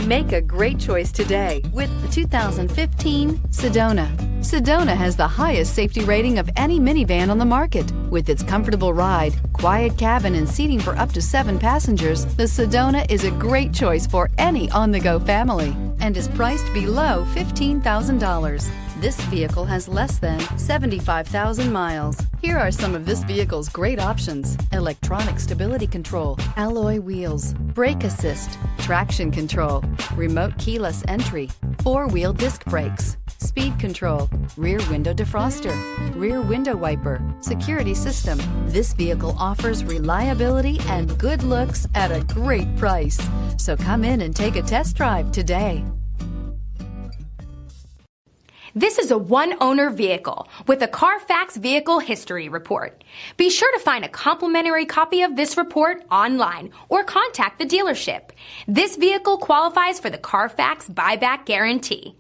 Make a great choice today with the 2015 Sedona. Sedona has the highest safety rating of any minivan on the market. With its comfortable ride, quiet cabin, and seating for up to 7 passengers, the Sedona is a great choice for any on-the-go family and is priced below $15,000. This vehicle has less than 75,000 miles. Here are some of this vehicle's great options: electronic stability control, alloy wheels, brake assist, traction control, remote keyless entry, 4-wheel disc brakes, speed control, rear window defroster, rear window wiper, security system. This vehicle offers reliability and good looks at a great price. So come in and take a test drive today. This is a one-owner vehicle with a Carfax Vehicle History Report. Be sure to find a complimentary copy of this report online or contact the dealership. This vehicle qualifies for the Carfax Buyback Guarantee.